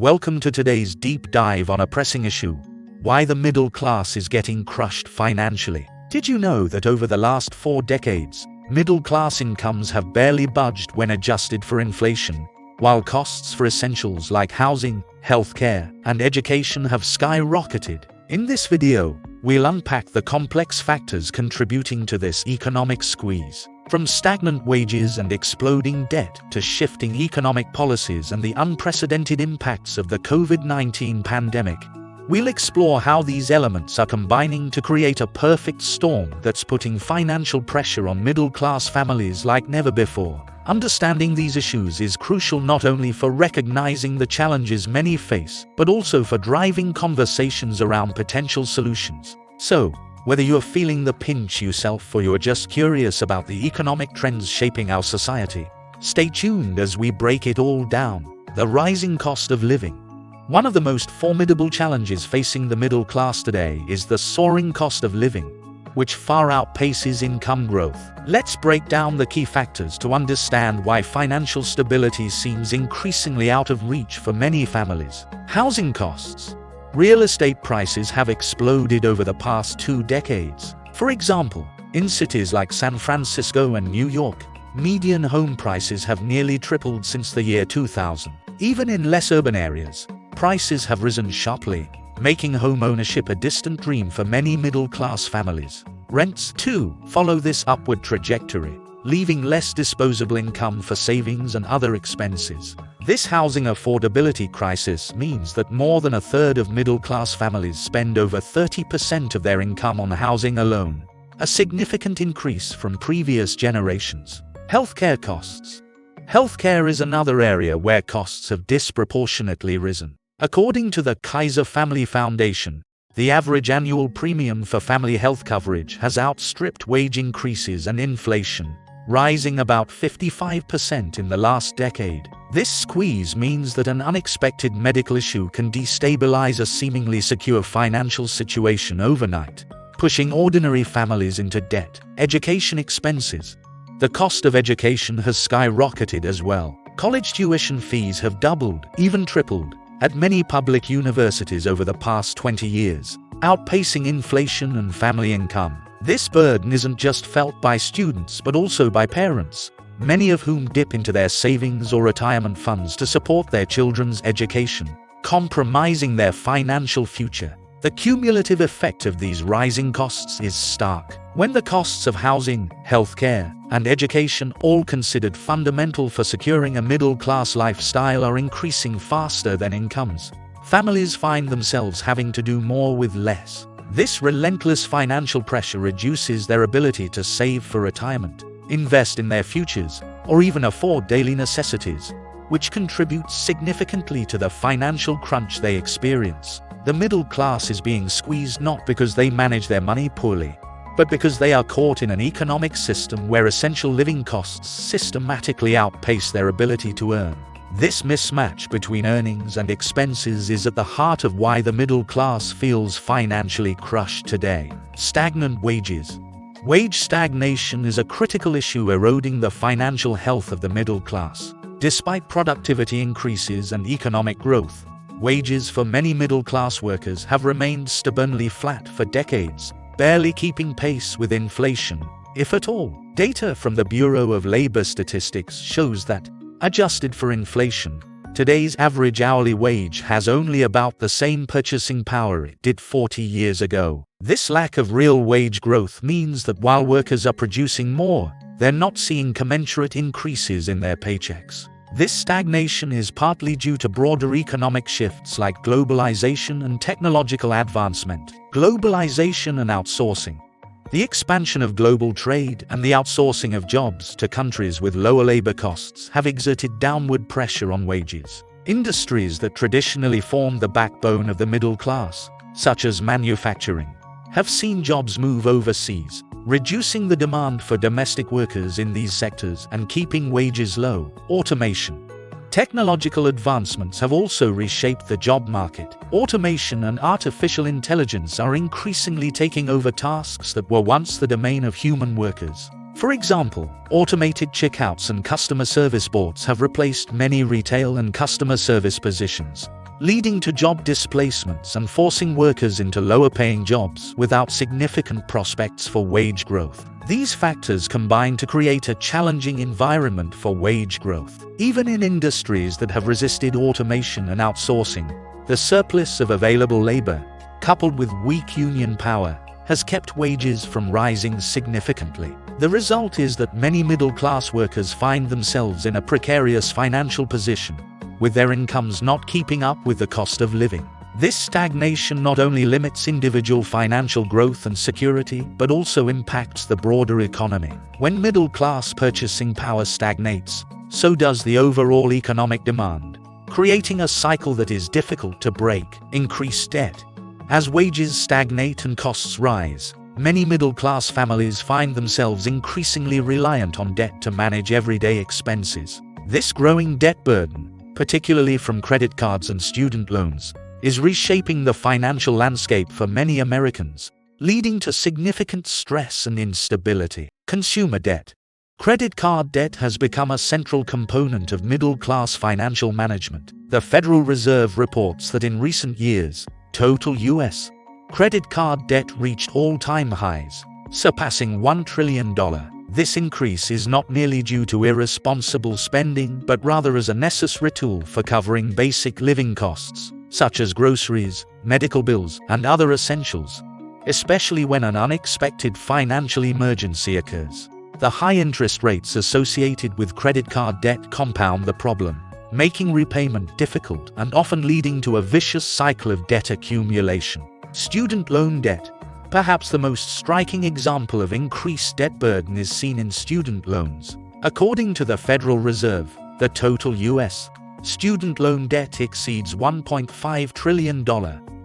Welcome to today's deep dive on a pressing issue: why the middle class is getting crushed financially. Did you know that over the last 4 decades, middle class incomes have barely budged when adjusted for inflation, while costs for essentials like housing, healthcare, and education have skyrocketed? In this video, we'll unpack the complex factors contributing to this economic squeeze. From stagnant wages and exploding debt to shifting economic policies and the unprecedented impacts of the COVID-19 pandemic, we'll explore how these elements are combining to create a perfect storm that's putting financial pressure on middle-class families like never before. Understanding these issues is crucial not only for recognizing the challenges many face, but also for driving conversations around potential solutions. So, whether you're feeling the pinch yourself or you're just curious about the economic trends shaping our society, stay tuned as we break it all down. The rising cost of living. One of the most formidable challenges facing the middle class today is the soaring cost of living, which far outpaces income growth. Let's break down the key factors to understand why financial stability seems increasingly out of reach for many families. Housing costs. Real estate prices have exploded over the past 2 decades. For example, in cities like San Francisco and New York, median home prices have nearly tripled since the year 2000. Even in less urban areas, prices have risen sharply, making home ownership a distant dream for many middle-class families. Rents, too, follow this upward trajectory, leaving less disposable income for savings and other expenses. This housing affordability crisis means that more than a third of middle-class families spend over 30% of their income on housing alone, a significant increase from previous generations. Healthcare costs. Healthcare is another area where costs have disproportionately risen. According to the Kaiser Family Foundation, the average annual premium for family health coverage has outstripped wage increases and inflation, rising about 55% in the last decade. This squeeze means that an unexpected medical issue can destabilize a seemingly secure financial situation overnight, pushing ordinary families into debt. Education expenses. The cost of education has skyrocketed as well. College tuition fees have doubled, even tripled, at many public universities over the past 20 years, outpacing inflation and family income. This burden isn't just felt by students but also by parents, many of whom dip into their savings or retirement funds to support their children's education, compromising their financial future. The cumulative effect of these rising costs is stark. When the costs of housing, healthcare, and education, all considered fundamental for securing a middle-class lifestyle, are increasing faster than incomes, families find themselves having to do more with less. This relentless financial pressure reduces their ability to save for retirement, invest in their futures, or even afford daily necessities, which contributes significantly to the financial crunch they experience. The middle class is being squeezed not because they manage their money poorly, but because they are caught in an economic system where essential living costs systematically outpace their ability to earn. This mismatch between earnings and expenses is at the heart of why the middle class feels financially crushed today. Stagnant wages. Wage stagnation is a critical issue eroding the financial health of the middle class. Despite productivity increases and economic growth, wages for many middle-class workers have remained stubbornly flat for decades, barely keeping pace with inflation, if at all. Data from the Bureau of Labor Statistics shows that, adjusted for inflation, today's average hourly wage has only about the same purchasing power it did 40 years ago. This lack of real wage growth means that while workers are producing more, they're not seeing commensurate increases in their paychecks. This stagnation is partly due to broader economic shifts like globalization and technological advancement. Globalization and outsourcing. The expansion of global trade and the outsourcing of jobs to countries with lower labor costs have exerted downward pressure on wages. Industries that traditionally formed the backbone of the middle class, such as manufacturing, have seen jobs move overseas, reducing the demand for domestic workers in these sectors and keeping wages low. Automation. Technological advancements have also reshaped the job market. Automation and artificial intelligence are increasingly taking over tasks that were once the domain of human workers. For example, automated checkouts and customer service bots have replaced many retail and customer service positions, leading to job displacements and forcing workers into lower-paying jobs without significant prospects for wage growth. These factors combine to create a challenging environment for wage growth. Even in industries that have resisted automation and outsourcing, the surplus of available labor, coupled with weak union power, has kept wages from rising significantly. The result is that many middle-class workers find themselves in a precarious financial position, with their incomes not keeping up with the cost of living. This stagnation not only limits individual financial growth and security, but also impacts the broader economy. When middle-class purchasing power stagnates, so does the overall economic demand, creating a cycle that is difficult to break. Increased debt. As wages stagnate and costs rise, many middle-class families find themselves increasingly reliant on debt to manage everyday expenses. This growing debt burden, particularly from credit cards and student loans, is reshaping the financial landscape for many Americans, leading to significant stress and instability. Consumer debt. Credit card debt has become a central component of middle-class financial management. The Federal Reserve reports that in recent years, total U.S. credit card debt reached all-time highs, surpassing $1 trillion. This increase is not merely due to irresponsible spending, but rather as a necessary tool for covering basic living costs, such as groceries, medical bills, and other essentials, especially when an unexpected financial emergency occurs. The high interest rates associated with credit card debt compound the problem, making repayment difficult and often leading to a vicious cycle of debt accumulation. Student loan debt. Perhaps the most striking example of increased debt burden is seen in student loans. According to the Federal Reserve, the total U.S. student loan debt exceeds $1.5 trillion,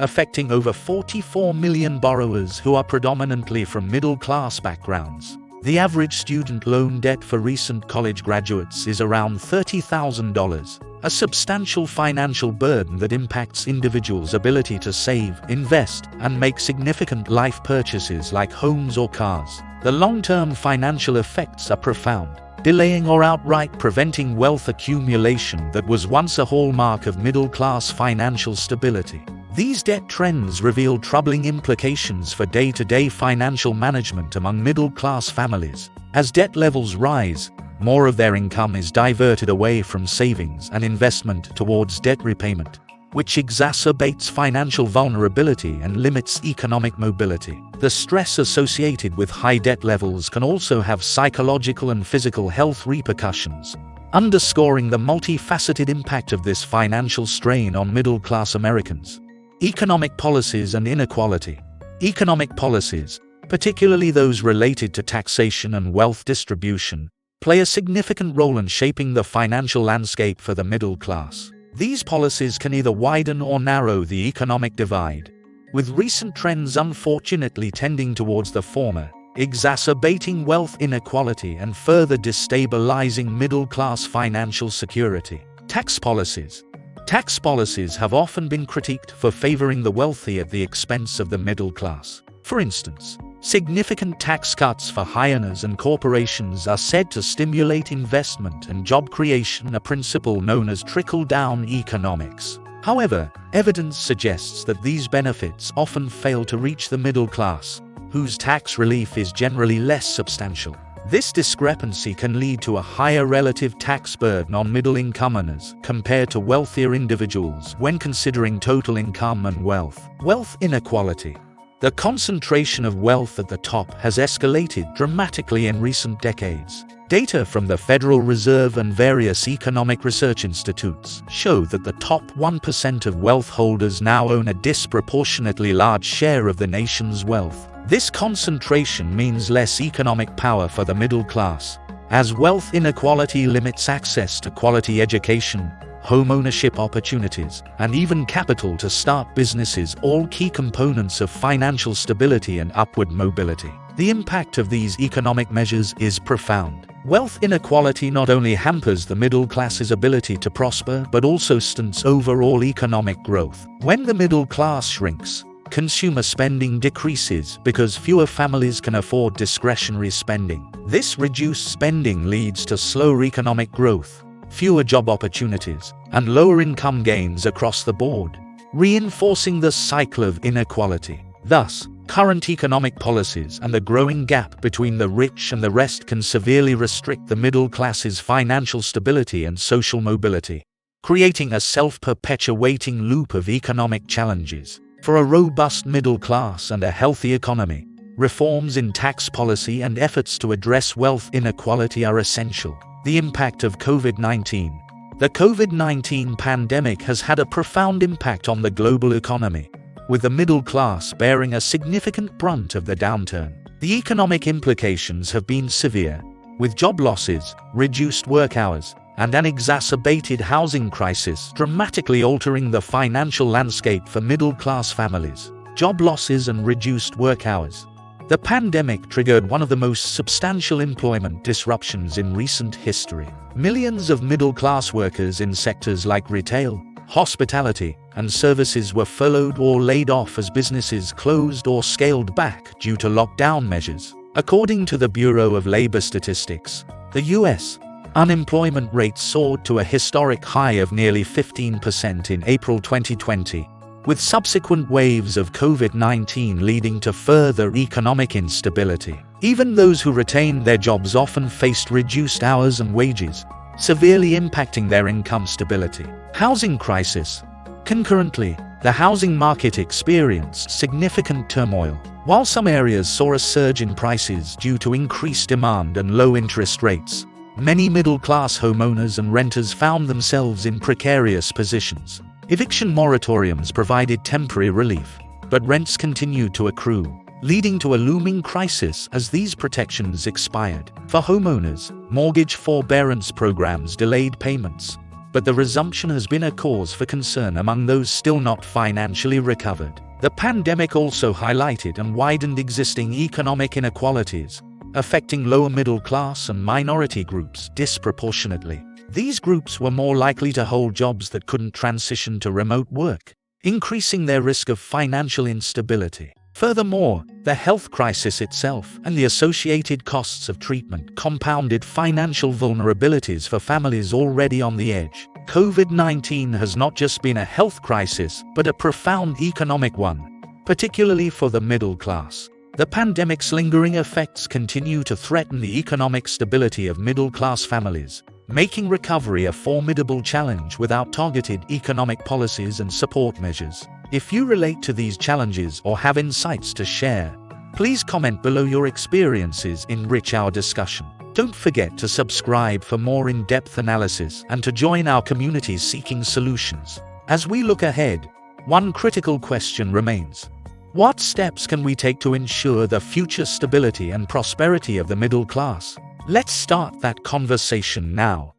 affecting over 44 million borrowers who are predominantly from middle-class backgrounds. The average student loan debt for recent college graduates is around $30,000, a substantial financial burden that impacts individuals' ability to save, invest, and make significant life purchases like homes or cars. The long-term financial effects are profound, delaying or outright preventing wealth accumulation that was once a hallmark of middle-class financial stability. These debt trends reveal troubling implications for day-to-day financial management among middle-class families. As debt levels rise, more of their income is diverted away from savings and investment towards debt repayment, which exacerbates financial vulnerability and limits economic mobility. The stress associated with high debt levels can also have psychological and physical health repercussions, underscoring the multifaceted impact of this financial strain on middle-class Americans. Economic policies and inequality. Economic policies, particularly those related to taxation and wealth distribution, play a significant role in shaping the financial landscape for the middle class. These policies can either widen or narrow the economic divide, with recent trends unfortunately tending towards the former, exacerbating wealth inequality and further destabilizing middle-class financial security. Tax policies. Tax policies have often been critiqued for favoring the wealthy at the expense of the middle class. For instance, significant tax cuts for high earners and corporations are said to stimulate investment and job creation, a principle known as trickle-down economics. However, evidence suggests that these benefits often fail to reach the middle class, whose tax relief is generally less substantial. This discrepancy can lead to a higher relative tax burden on middle-income earners compared to wealthier individuals when considering total income and wealth. Wealth inequality. The concentration of wealth at the top has escalated dramatically in recent decades. Data from the Federal Reserve and various economic research institutes show that the top 1% of wealth holders now own a disproportionately large share of the nation's wealth. This concentration means less economic power for the middle class, as wealth inequality limits access to quality education, home ownership opportunities, and even capital to start businesses, all key components of financial stability and upward mobility. The impact of these economic measures is profound. Wealth inequality not only hampers the middle class's ability to prosper, but also stunts overall economic growth. When the middle class shrinks, consumer spending decreases because fewer families can afford discretionary spending. This reduced spending leads to slower economic growth, fewer job opportunities, and lower income gains across the board, reinforcing the cycle of inequality. Thus, current economic policies and the growing gap between the rich and the rest can severely restrict the middle class's financial stability and social mobility, creating a self-perpetuating loop of economic challenges. For a robust middle class and a healthy economy, reforms in tax policy and efforts to address wealth inequality are essential. The impact of COVID-19. The COVID-19 pandemic has had a profound impact on the global economy, with the middle class bearing a significant brunt of the downturn. The economic implications have been severe, with job losses, reduced work hours, and an exacerbated housing crisis dramatically altering the financial landscape for middle-class families. Job losses and reduced work hours. The pandemic triggered one of the most substantial employment disruptions in recent history. Millions of middle-class workers in sectors like retail, hospitality, and services were furloughed or laid off as businesses closed or scaled back due to lockdown measures. According to the Bureau of Labor Statistics, the U.S. unemployment rate soared to a historic high of nearly 15% in April 2020, with subsequent waves of COVID-19 leading to further economic instability. Even those who retained their jobs often faced reduced hours and wages, severely impacting their income stability. Housing crisis. Concurrently, the housing market experienced significant turmoil. While some areas saw a surge in prices due to increased demand and low interest rates, many middle-class homeowners and renters found themselves in precarious positions. Eviction moratoriums provided temporary relief, but rents continued to accrue, leading to a looming crisis as these protections expired. For homeowners, mortgage forbearance programs delayed payments, but the resumption has been a cause for concern among those still not financially recovered. The pandemic also highlighted and widened existing economic inequalities, affecting lower middle class and minority groups disproportionately. These groups were more likely to hold jobs that couldn't transition to remote work, increasing their risk of financial instability. Furthermore, the health crisis itself and the associated costs of treatment compounded financial vulnerabilities for families already on the edge. COVID-19 has not just been a health crisis, but a profound economic one, particularly for the middle class. The pandemic's lingering effects continue to threaten the economic stability of middle-class families, making recovery a formidable challenge without targeted economic policies and support measures. If you relate to these challenges or have insights to share, please comment below. Your experiences enrich our discussion. Don't forget to subscribe for more in-depth analysis and to join our communities seeking solutions. As we look ahead, one critical question remains. What steps can we take to ensure the future stability and prosperity of the middle class? Let's start that conversation now.